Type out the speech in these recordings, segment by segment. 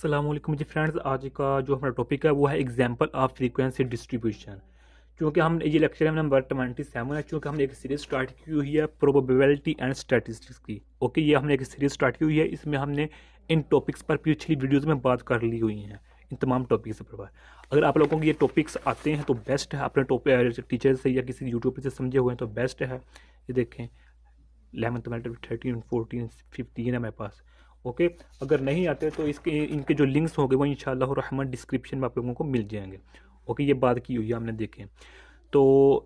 अस्सलाम वालेकुम जी फ्रेंड्स। आज का जो हमारा टॉपिक है वो है एग्जांपल ऑफ फ्रीक्वेंसी डिस्ट्रीब्यूशन। क्योंकि हम ये लेक्चर है नंबर 27 है, क्योंकि हमने एक सीरीज स्टार्ट की हुई है प्रोबेबिलिटी एंड स्टैटिस्टिक्स की। ओके, ये हमने एक सीरीज स्टार्ट की हुई है, इसमें हमने इन टॉपिक्स पर पिछली वीडियोज़ में बात कर ली हुई हैं, इन तमाम टॉपिक्स पर। अगर आप लोगों को ये टॉपिक्स आते हैं तो बेस्ट है, अपने टॉपिक टीचर से या किसी यूट्यूब से समझे हुए हैं तो बेस्ट है। ये देखें 11 12 13 14 15 है मेरे पास। ओके, अगर नहीं आते तो इसके इनके जो लिंक्स होंगे वो इंशाल्लाह रहमान डिस्क्रिप्शन में आप लोगों को मिल जाएंगे। ओके, ये बात की हुई है हमने, देखें तो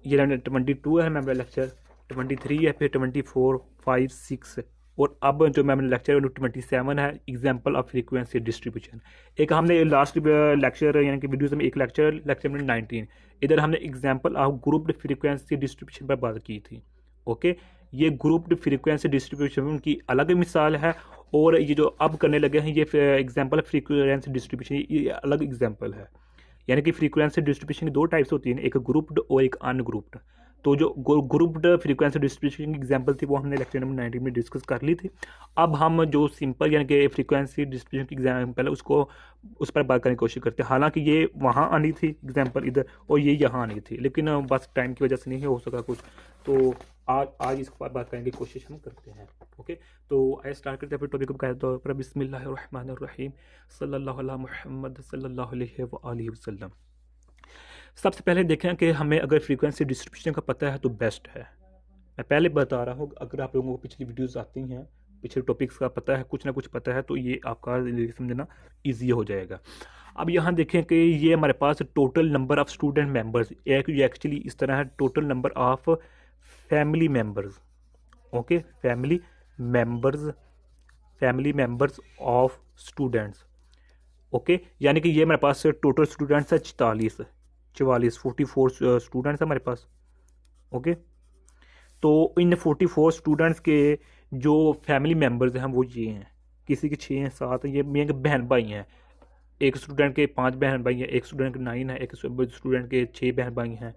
ये 22 है मेरा लेक्चर, 23 है, फिर 24 5 6 और अब जो मैंने लेक्चर 27 है एग्जांपल ऑफ फ्रीक्वेंसी डिस्ट्रीब्यूशन। एक हमने लास्ट लेक्चर यानी कि वीडियोस में एक लेक्चर नंबर 19, इधर हमने example of grouped frequency distribution पर बात की थी। ओके, ये ग्रुप्ड फ्रीक्वेंसी डिस्ट्रीब्यूशन की अलग मिसाल है और ये जो अब करने लगे हैं ये एग्जांपल फ्रीक्वेंसी डिस्ट्रीब्यूशन ये अलग एग्जांपल है। यानी कि फ्रीक्वेंसी डिस्ट्रीब्यूशन की दो टाइप्स होती हैं, एक ग्रुप्ड और एक अनग्रुप्ड। तो जो ग्रुप्ड फ्रीक्वेंसी डिस्ट्रीब्यूशन की एग्जांपल थी वो हमने लेक्चर नंबर 19 में डिस्कस कर ली थी। अब हम जो सिंपल यानी कि फ्रीक्वेंसी डिस्ट्रीब्यूशन की एग्जांपल है उसको उस पर बात करने की कोशिश करते हैं। हालांकि ये वहाँ आनी थी एग्जांपल इधर और ये यहाँ आनी थी, लेकिन बस टाइम की वजह से नहीं हो सका कुछ, तो आज इस पर बात करने की कोशिश हम करते हैं। ओके, तो आइए स्टार्ट करते हैं फिर टॉपिक को कहते तौर पर बिस्मिल्लाहिर्रहमानिर्रहीम सल्लल्लाहु अला मुहम्मद सल्लल्लाहु अलैहि व आलिहि वसल्लम। सबसे पहले देखें कि हमें अगर फ्रीक्वेंसी डिस्ट्रीब्यूशन का पता है तो बेस्ट है। मैं पहले बता रहा हूँ, अगर आप लोगों को पिछली वीडियोस आती हैं, पिछले टॉपिक्स का पता है, कुछ ना कुछ पता है, तो ये आपका समझना ईजी हो जाएगा। अब यहाँ देखें कि ये हमारे पास total number of student members, actually इस तरह है, total number of family members. Okay, family members of students. Okay, यानी कि ये मेरे पास टोटल स्टूडेंट्स है 44 स्टूडेंट्स है हमारे पास। ओके, तो इन 44 स्टूडेंट्स के जो फैमिली मेम्बर्स हैं वो ये हैं, किसी के 6 हैं 7 हैं, ये मेरे बहन भाई हैं। एक स्टूडेंट के 5 बहन भाई हैं, एक स्टूडेंट के 9 है, एक स्टूडेंट के 6 बहन भाई हैं,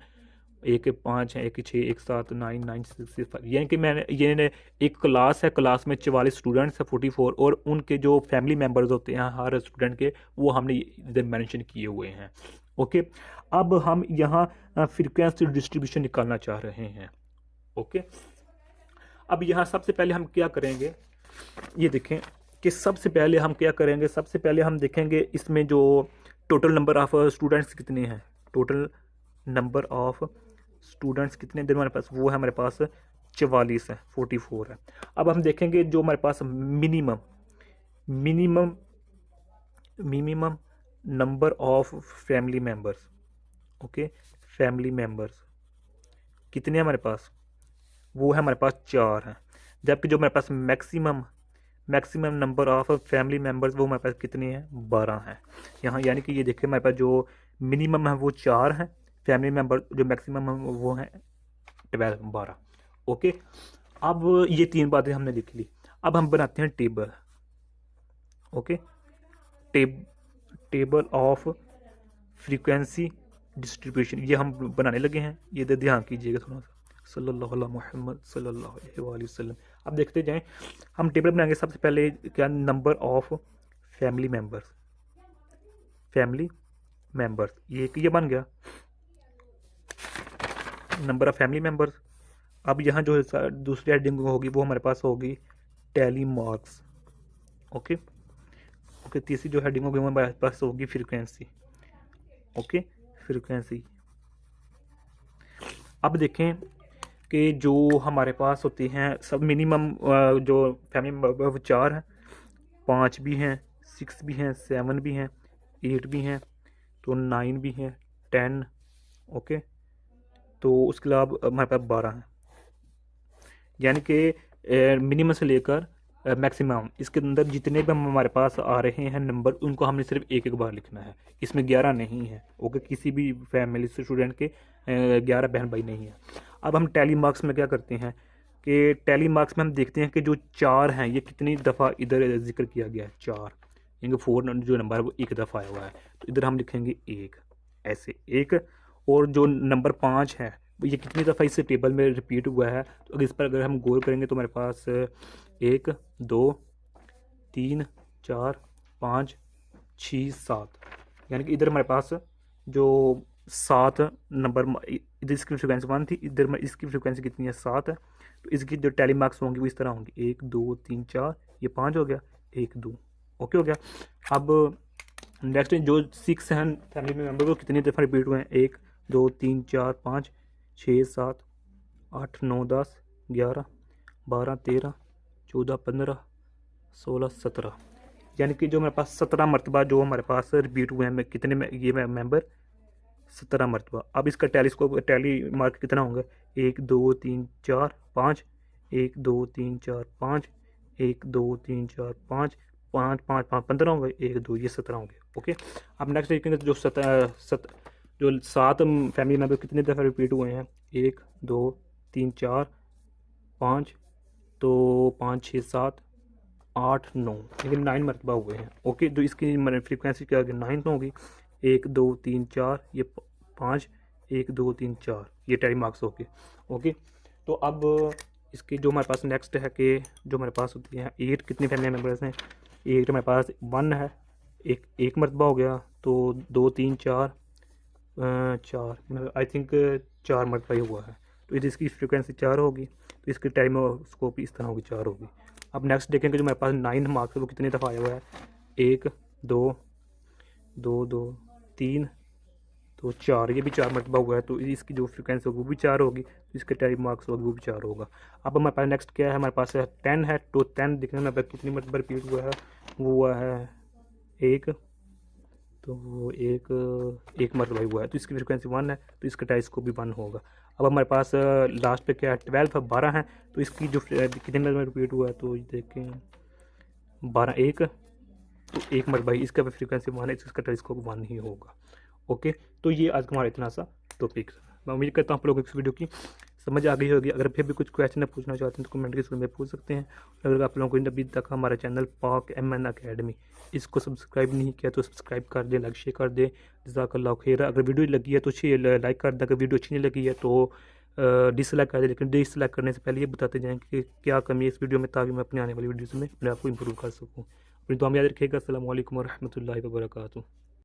एक के 5 हैं, एक के 6, एक 7 9 9 6 5। यानी कि मैंने ये एक क्लास है, क्लास में 44 स्टूडेंट्स हैं 44, और उनके जो फैमिली मेम्बर्स होते हैं हर स्टूडेंट के वो हमने इधर मेंशन किए हुए हैं। ओके, अब हम यहाँ फ्रीक्वेंसी डिस्ट्रीब्यूशन निकालना चाह रहे हैं। ओके, अब यहाँ सबसे पहले हम क्या करेंगे, ये देखें कि सबसे पहले हम क्या करेंगे, सबसे पहले हम देखेंगे इसमें जो टोटल नंबर ऑफ़ स्टूडेंट्स कितने हैं, टोटल नंबर ऑफ़ स्टूडेंट्स कितने दिन हमारे पास, वो है हमारे पास 44 है, 44 है। अब हम देखेंगे जो हमारे पास minimum minimum minimum number of family members. Okay, family members कितने हैं हमारे पास, वो है हमारे पास 4 हैं। जबकि जो हमारे पास maximum number of family members वो हमारे पास कितने हैं, 12 हैं यहाँ। यानी कि ये देखिए हमारे पास जो मिनिमम है वो 4 हैं, फैमिली मेम्बर जो मैक्सिमम है वो हैं 12। ओके, अब ये 3 बातें हमने लिख ली। अब हम बनाते हैं table. Okay, table of frequency distribution ये हम बनाने लगे हैं, ये ध्यान कीजिएगा थोड़ा सा। सल्लल्लाहु अलैहि मुहम्मद सल्लल्लाहु अलैहि वसल्लम। अब देखते जाएं, हम टेबल बनाएंगे। सबसे पहले क्या, नंबर ऑफ फैमिली मेंबर्स ये बन गया नंबर ऑफ फैमिली मेंबर्स। अब यहाँ जो दूसरी हेडिंग होगी वो हमारे पास होगी टैली मार्क्स। ओके, तीसरी जो हेडिंग होगी वो हमारे पास होगी फ्रीक्वेंसी। Okay, frequency. अब देखें कि जो हमारे पास होती हैं सब मिनिमम जो फैमिली मेंबर वो 4 हैं, 5 भी हैं, 6 भी हैं, 7 भी हैं, 8 भी हैं, तो 9 भी हैं, 10। ओके, तो उसके अलावा हमारे पास 12 हैं। यानी कि मिनिमम से लेकर मैक्सिमम इसके अंदर जितने भी हमारे पास आ रहे हैं नंबर उनको हमने सिर्फ एक एक बार लिखना है, इसमें 11 नहीं है। ओके, किसी भी फैमिली से स्टूडेंट के 11 बहन भाई नहीं है। अब हम टैली मार्क्स में क्या करते हैं कि टैली मार्क्स में हम देखते हैं कि जो 4 हैं ये कितनी दफ़ा इधर जिक्र किया गया है, 4 यानी 4 जो नंबर है वो एक दफ़ा आया हुआ है, तो इधर हम लिखेंगे 1 ऐसे 1। और जो नंबर 5 है ये कितनी दफ़ा इस टेबल में रिपीट हुआ है, तो इस पर अगर हम गौर करेंगे तो हमारे पास 1 2 3 4 5 6 7, यानी कि इधर हमारे पास जो 7 नंबर इधर इसकी फ्रिक्वेंसी 1 थी, इधर इसकी फ्रिक्वेंसी कितनी है 7 है। तो इसकी जो टैली मार्क्स होंगी वो इस तरह होंगी 1 2 3 4, ये 5 हो गया, 1 2, ओके हो गया। अब नेक्स्ट जो 6 हैं फैमिली में मेम्बर वो कितनी दफ़ा रिपीट हुए हैं 1 2 3 4 5 6 7 8 9 10 11 12 13 14 15 16 17, यानी कि जो मेरे पास 17 मरतबा जो हमारे पास रिपीट हुए हैं कितने में ये मेंबर 17 मरतबा। अब इसका टैली मार्क कितना होंगे 1 2 3 4 5, 1 2 3 4 5, 1 2 3 4 5 5 5 5 15 होंगे, 1 2 ये 17 होंगे, ओके। अब नेक्स्ट देखेंगे जो जो 7 फैमिली मेम्बर कितने दफ़ा रिपीट हुए हैं 1 2 3 4 5, तो 5 6 7 8 9, लेकिन 9 मरतबा हुए हैं, ओके। तो इसकी फ्रीक्वेंसी क्या होगी 9 होगी, 1 2 3 4 ये 5, 1 2 3 4 ये टैली मार्क्स होगी, ओके। तो अब इसकी जो हमारे पास नेक्स्ट है कि जो हमारे पास होती है 8 कितने फैमिली मेम्बर्स हैं, 8 हमारे पास 1 है, एक मरतबा हो गया, तो 2 3 4 4 आई थिंक 4 मरतबा ही हुआ है, तो इसकी फ्रिक्वेंसी 4 होगी, तो इसकी टाइमोस्कोप इस तरह होगी 4 होगी। अब नेक्स्ट देखेंगे जो मेरे पास 9 मार्क्स है वो कितनी दफ़ा आया हुआ है 1 2 2 2 3, तो 4, ये भी 4 मरतबा हुआ है, तो इसकी जो फ्रिक्वेंसी होगी वो भी 4 होगी, तो इसके टाइम मार्क्स होगी वो भी 4 होगा। अब हमारे पास नेक्स्ट क्या है, हमारे पास 10 है, तो 10 देखने में कितनी मरतबा रिपीट हुआ है, वो हुआ है 1, तो वो एक मरतबा हुआ है, तो इसकी फ्रिक्वेंसी 1 है, तो इसका टाइस्कोप भी 1 होगा। अब हमारे पास लास्ट पे क्या है 12 है, 12 है, तो इसकी जो कितने मरतबा रिपीट हुआ है, तो देखें 12 1, तो 1 मरतबा ही इसका फ्रिक्वेंसी 1 है, इसका टाइस्कोप 1 ही होगा, ओके। तो ये आज का हमारा इतना सा टॉपिक। मैं उम्मीद करता हूँ आप लोगों को इस वीडियो की समझ आ गई होगी। अगर फिर भी कुछ क्वेश्चन पूछना चाहते हैं तो कमेंट के थ्रू में पूछ सकते हैं। अगर आप लोगों को अभी तक हमारा चैनल पाक MN अकेडमी इसको सब्सक्राइब नहीं किया तो सब्सक्राइब कर दें, लाइक शेयर कर दें। जज़ाकल्लाह खैर। अगर वीडियो लगी है तो लाइक कर दें, अगर वीडियो अच्छी नहीं लगी है तो डिसलाइक कर दें, लेकिन डिसलाइक करने से पहले ये बताते जाएँ कि क्या कमी है इस वीडियो में, ताकि मैं अपने आने वाली वीडियोज़ में अपने आप को इम्प्रूव कर सकूँ। अपनी दुआ में याद रखिएगा। अस्सलामु अलैकुम व रहमतुल्लाहि व बरकातुहू।